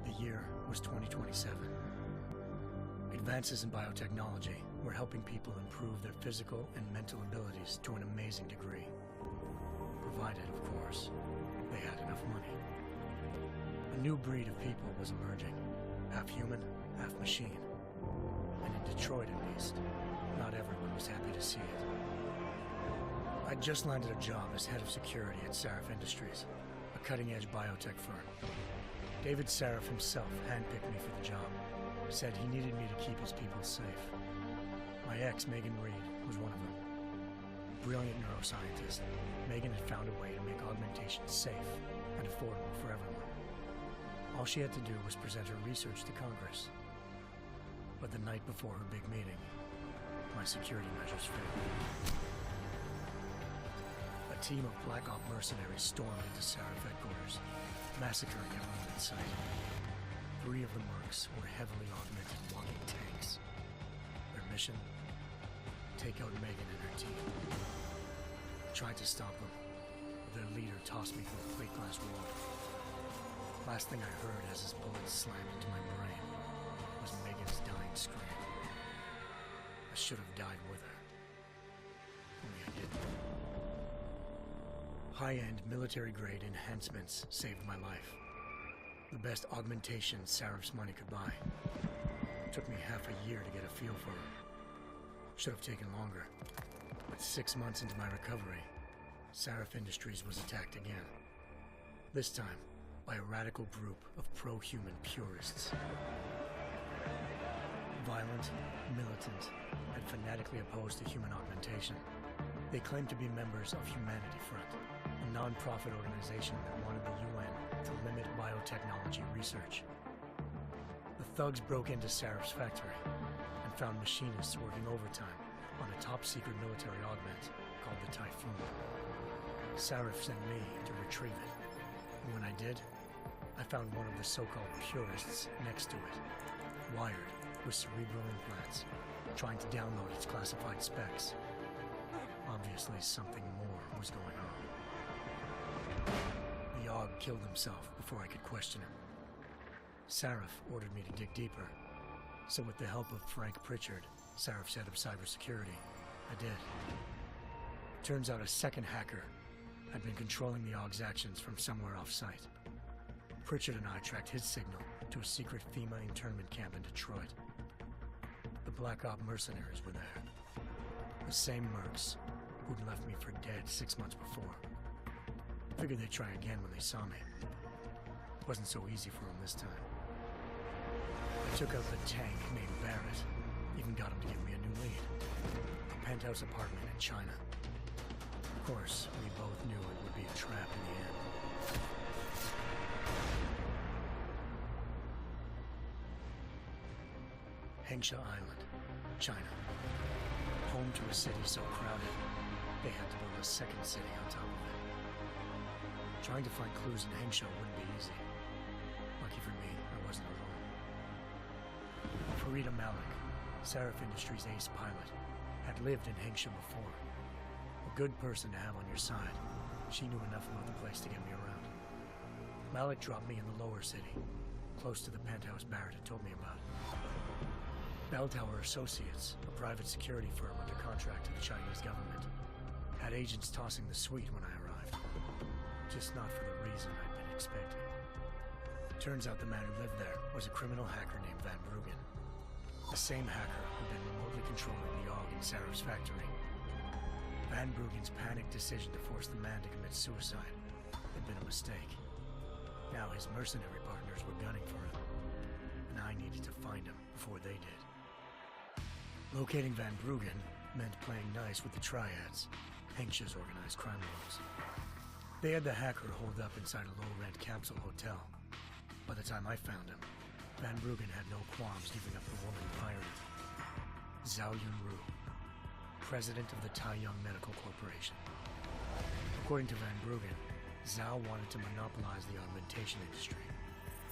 The year was 2027. Advances in biotechnology were helping people improve their physical and mental abilities to an amazing degree. Provided, of course, they had enough money. A new breed of people was emerging, half human, half machine. And in Detroit, at least, not everyone was happy to see it. I'd just landed a job as head of security at Sarif Industries, a cutting-edge biotech firm. David Sarif himself handpicked me for the job, said he needed me to keep his people safe. My ex, Megan Reed, was one of them. Brilliant neuroscientist, Megan had found a way to make augmentation safe and affordable for everyone. All she had to do was present her research to Congress. But the night before her big meeting, my security measures failed. A team of Black Op mercenaries stormed into Sarif headquarters, massacring everyone in sight. 3 of the mercs were heavily augmented walking tanks. Their mission? Take out Megan and her team. I tried to stop them, but their leader tossed me through a plate glass wall. Last thing I heard as his bullets slammed into my brain was Megan's dying scream. I should have died with her. Only I didn't. High-end military-grade enhancements saved my life. The best augmentation Sarif's money could buy. It took me half a year to get a feel for her. Should have taken longer. But 6 months into my recovery, Sarif Industries was attacked again. This time, by a radical group of pro-human purists. Violent, militant, and fanatically opposed to human augmentation. They claimed to be members of Humanity Front, a non-profit organization that wanted the UN to limit biotechnology research. The thugs broke into Sarif's factory and found machinists working overtime on a top-secret military augment called the Typhoon. Sarif sent me to retrieve it, and when I did, I found one of the so-called purists next to it, wired with cerebral implants, trying to download its classified specs. Obviously, something more was going on. The Aug killed himself before I could question him. Sarif ordered me to dig deeper, so with the help of Frank Pritchard, Sarif's head of cybersecurity, I did. Turns out a second hacker had been controlling the Aug's actions from somewhere off-site. Pritchard and I tracked his signal to a secret FEMA internment camp in Detroit. The Black Op mercenaries were there. The same mercs who'd left me for dead 6 months before. Figured they'd try again when they saw me. It wasn't so easy for them this time. I took out the tank named Barrett, even got him to give me a new lead. A penthouse apartment in China. Of course, we both knew it would be a trap in the end. Hengsha Island, China. Home to a city so crowded, they had to build a second city on top of it. Trying to find clues in Hengsha wouldn't be easy. Lucky for me, I wasn't alone. Farida Malik, Sarif Industries' ace pilot, had lived in Hengsha before. A good person to have on your side. She knew enough about the place to get me around. Malik dropped me in the lower city, close to the penthouse Barrett had told me about. Bell Tower Associates, a private security firm under contract to the Chinese government, Had agents tossing the suite when I arrived. Just not for the reason I'd been expecting. Turns out the man who lived there was a criminal hacker named Van Bruggen. The same hacker who'd been remotely controlling the AUG in Sarah's factory. Van Bruggen's panicked decision to force the man to commit suicide had been a mistake. Now his mercenary partners were gunning for him, and I needed to find him before they did. Locating Van Bruggen meant playing nice with the triads, Henksh's organized crime lords. They had the hacker holed up inside a low-rent capsule hotel. By the time I found him, Van Bruggen had no qualms giving up the woman who hired him. Zhao Yunru, president of the Taiyang Medical Corporation. According to Van Bruggen, Zhao wanted to monopolize the augmentation industry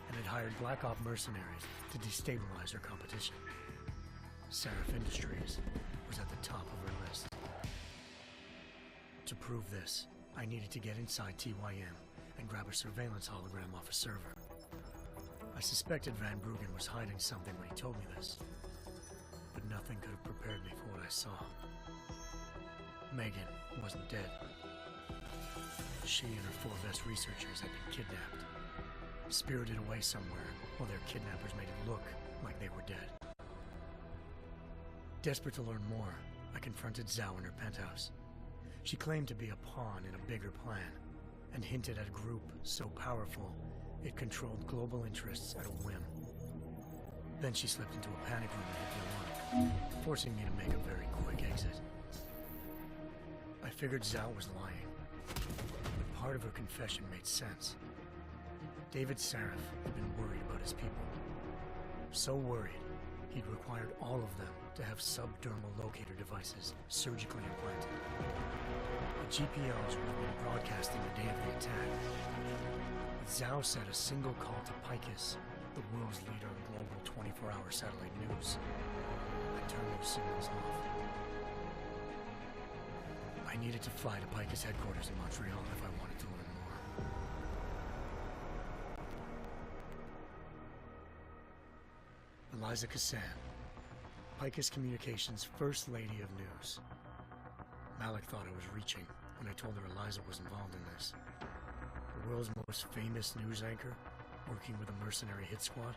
and had hired Black Op mercenaries to destabilize her competition. Seraph Industries was at the top of her list. To prove this, I needed to get inside TYM and grab a surveillance hologram off a server. I suspected Van Bruggen was hiding something when he told me this, but nothing could have prepared me for what I saw. Megan wasn't dead. She and her 4 best researchers had been kidnapped, spirited away somewhere while their kidnappers made it look like they were dead. Desperate to learn more, I confronted Zhao in her penthouse. She claimed to be a pawn in a bigger plan, and hinted at a group so powerful it controlled global interests at a whim. Then she slipped into a panic room and hit the alarm, forcing me to make a very quick exit. I figured Zhao was lying, but part of her confession made sense. David Seraph had been worried about his people. So worried, he'd required all of them to have subdermal locator devices surgically implanted. The GPOs would have been broadcasting the day of the attack. But Zhao said a single call to Picus, the world's leader in global 24-hour satellite news, I turned those signals off. I needed to fly to Picus headquarters in Montreal if I wanted to learn more. Eliza Cassan, Picus Communications' First Lady of News. Malik thought I was reaching when I told her Eliza was involved in this. The world's most famous news anchor, working with a mercenary hit squad.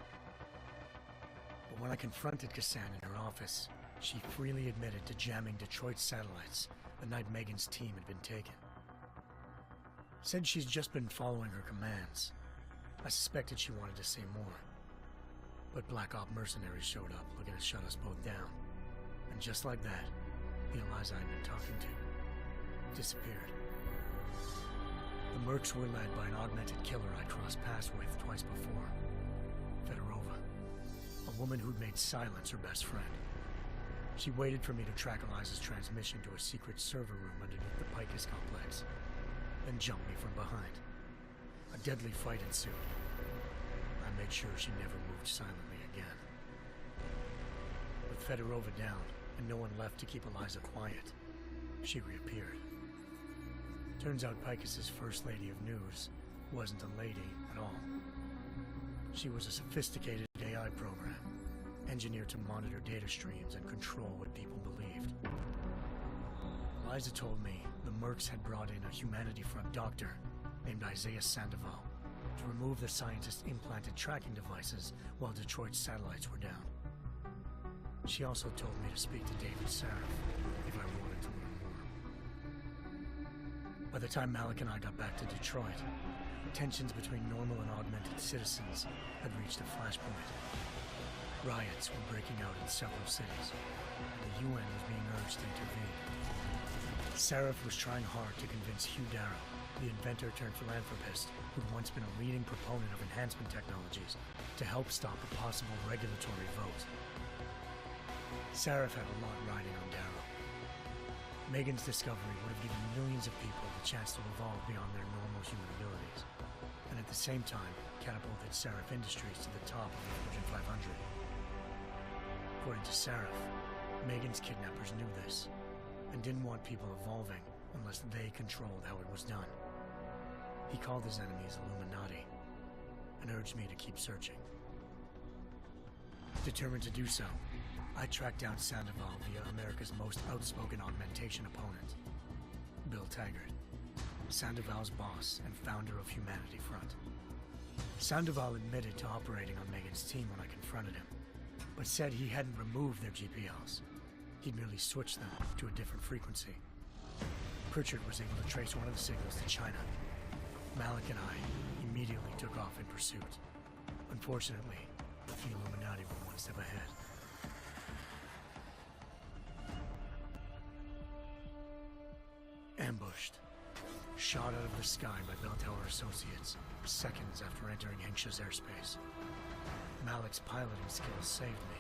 But when I confronted Cassan in her office, she freely admitted to jamming Detroit's satellites the night Megan's team had been taken. Said she's just been following her commands. I suspected she wanted to say more. But Black Op mercenaries showed up looking to shut us both down. And just like that, the Eliza I'd been talking to disappeared. The Mercs were led by an augmented killer I'd crossed paths with twice before. Fedorova, a woman who'd made silence her best friend. She waited for me to track Eliza's transmission to a secret server room underneath the Picus complex, then jumped me from behind. A deadly fight ensued. I made sure she never moved silently again. With Fedorova down and no one left to keep Eliza quiet, she reappeared. Turns out Picus's First Lady of News wasn't a lady at all. She was a sophisticated AI program, engineered to monitor data streams and control what people believed. Eliza told me the Mercs had brought in a Humanity Front doctor named Isaiah Sandoval to remove the scientist's implanted tracking devices while Detroit's satellites were down. She also told me to speak to David Seraph if I wanted to learn more. By the time Malik and I got back to Detroit, tensions between normal and augmented citizens had reached a flashpoint. Riots were breaking out in several cities, and the UN was being urged to intervene. Seraph was trying hard to convince Hugh Darrow, the inventor-turned-philanthropist who'd once been a leading proponent of enhancement technologies, to help stop a possible regulatory vote. Seraph had a lot riding on Darrow. Megan's discovery would have given millions of people the chance to evolve beyond their normal human abilities, and at the same time catapulted Seraph Industries to the top of the Fortune 500. According to Seraph, Megan's kidnappers knew this, and didn't want people evolving unless they controlled how it was done. He called his enemies Illuminati, and urged me to keep searching. Determined to do so, I tracked down Sandoval via America's most outspoken augmentation opponent, Bill Taggart, Sandoval's boss and founder of Humanity Front. Sandoval admitted to operating on Megan's team when I confronted him, but said he hadn't removed their GPLs. He'd merely switched them to a different frequency. Pritchard was able to trace one of the signals to China. Malik and I immediately took off in pursuit. Unfortunately, the Illuminati were one step ahead. Ambushed. Shot out of the sky by Bell Tower Associates, seconds after entering Hengsha's airspace. Malik's piloting skills saved me.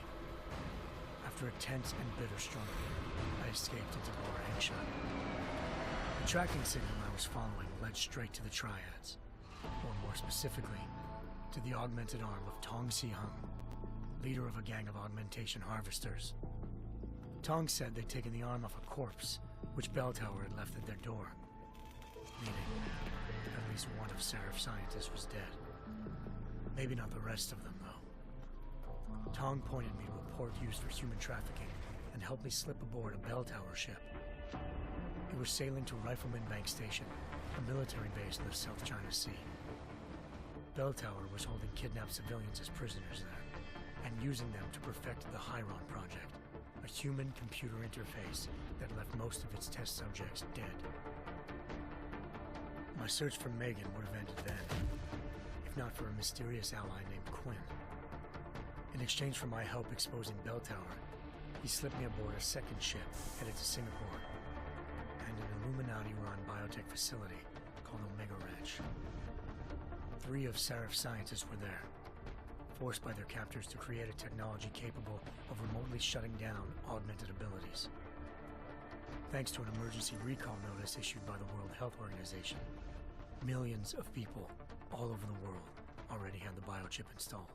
After a tense and bitter struggle, I escaped into Lower Hengsha. The tracking signal I was following led straight to the Triads, or more specifically, to the augmented arm of Tong Si-hung, leader of a gang of augmentation harvesters. Tong said they'd taken the arm off a corpse, which Bell Tower had left at their door, meaning at least one of Seraph's scientists was dead. Maybe not the rest of them, though. Tong pointed me to a port used for human trafficking and helped me slip aboard a Bell Tower ship. It was sailing to Rifleman Bank Station, a military base in the South China Sea. Bell Tower was holding kidnapped civilians as prisoners there, and using them to perfect the Hyron Project, a human-computer interface that left most of its test subjects dead. My search for Megan would have ended then, if not for a mysterious ally named Quinn. In exchange for my help exposing Bell Tower, he slipped me aboard a second ship headed to Singapore, and an Illuminati-run biotech facility called Omega Ranch. 3 of Seraph's scientists were there, forced by their captors to create a technology capable of remotely shutting down augmented abilities. Thanks to an emergency recall notice issued by the World Health Organization, millions of people all over the world already had the biochip installed.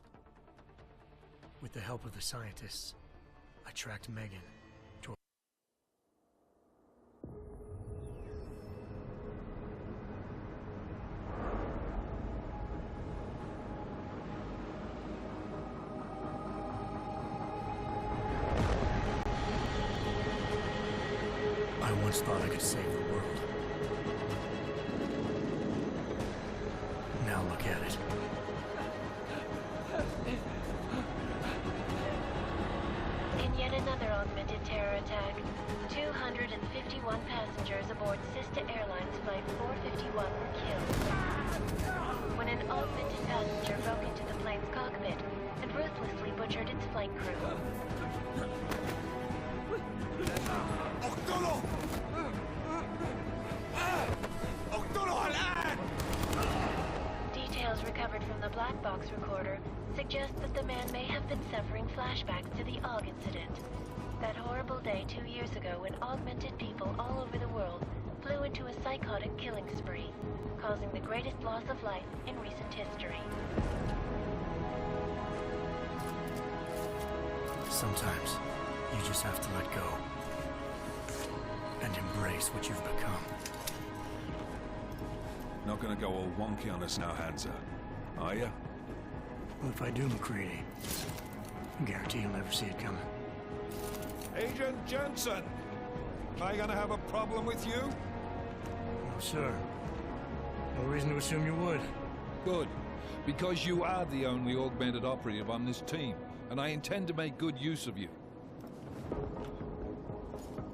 With the help of the scientists, I tracked Megan to I once thought I could save the world. Now look at it. In yet another augmented terror attack, 251 passengers aboard sister airlines Flight 451 were killed when an augmented passenger broke into the plane's cockpit and ruthlessly butchered its flight crew. Details recovered from the black box recorder suggest that the man may have been suffering flashbacks to the AUG incident. That horrible day 2 years ago when augmented people all over the world flew into a psychotic killing spree, causing the greatest loss of life in recent history. Sometimes you just have to let go and embrace what you've become. Not gonna go all wonky on us now, Hansa, are ya? Well, if I do, McCready, I guarantee you'll never see it coming. Agent Jensen! Am I gonna have a problem with you? No, sir. No reason to assume you would. Good. Because you are the only augmented operative on this team, and I intend to make good use of you.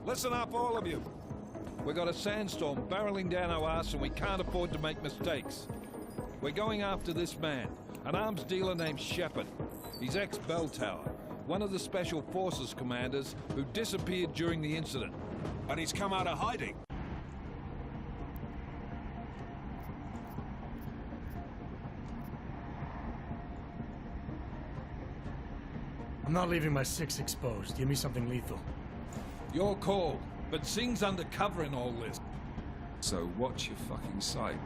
Listen up, all of you. We've got a sandstorm barreling down our arse and we can't afford to make mistakes. We're going after this man, an arms dealer named Shepard. He's ex-Bell Tower, one of the Special Forces commanders who disappeared during the incident. And he's come out of hiding. I'm not leaving my 6 exposed. Give me something lethal. Your call, but Singh's undercover in all this. So watch your fucking sight.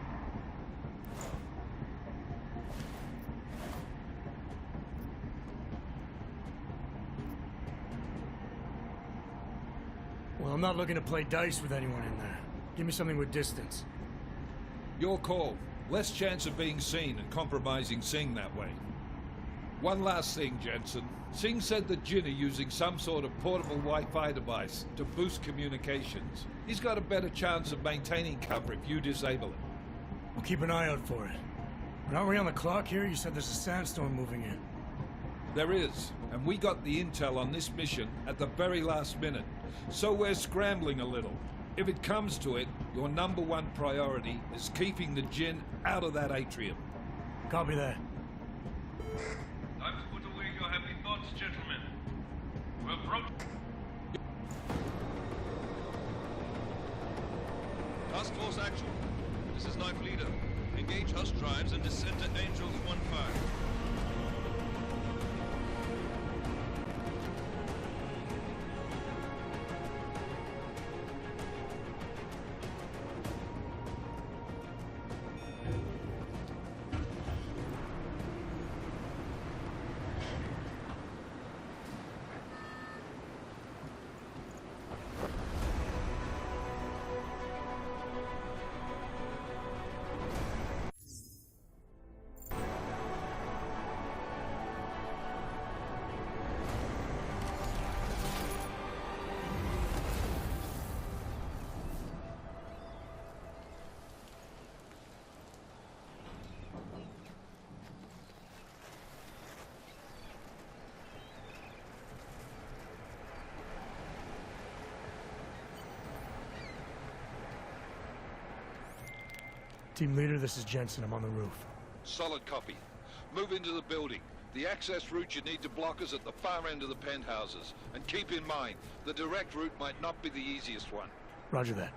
Well, I'm not looking to play dice with anyone in there. Give me something with distance. Your call. Less chance of being seen and compromising Singh that way. One last thing, Jensen. Singh said that Jin are using some sort of portable Wi-Fi device to boost communications. He's got a better chance of maintaining cover if you disable it. We'll keep an eye out for it. But aren't we on the clock here? You said there's a sandstorm moving in. There is, and we got the intel on this mission at the very last minute. So we're scrambling a little. If it comes to it, your #1 priority is keeping the Jin out of that atrium. Copy that. Time to put away your happy thoughts, gentlemen. We're approaching. Task Force Action. This is Knife Leader. Engage Hush drives and descend to Angels 1-5. Team leader, this is Jensen. I'm on the roof. Solid copy. Move into the building. The access route you need to block is at the far end of the penthouses. And keep in mind, the direct route might not be the easiest one. Roger that.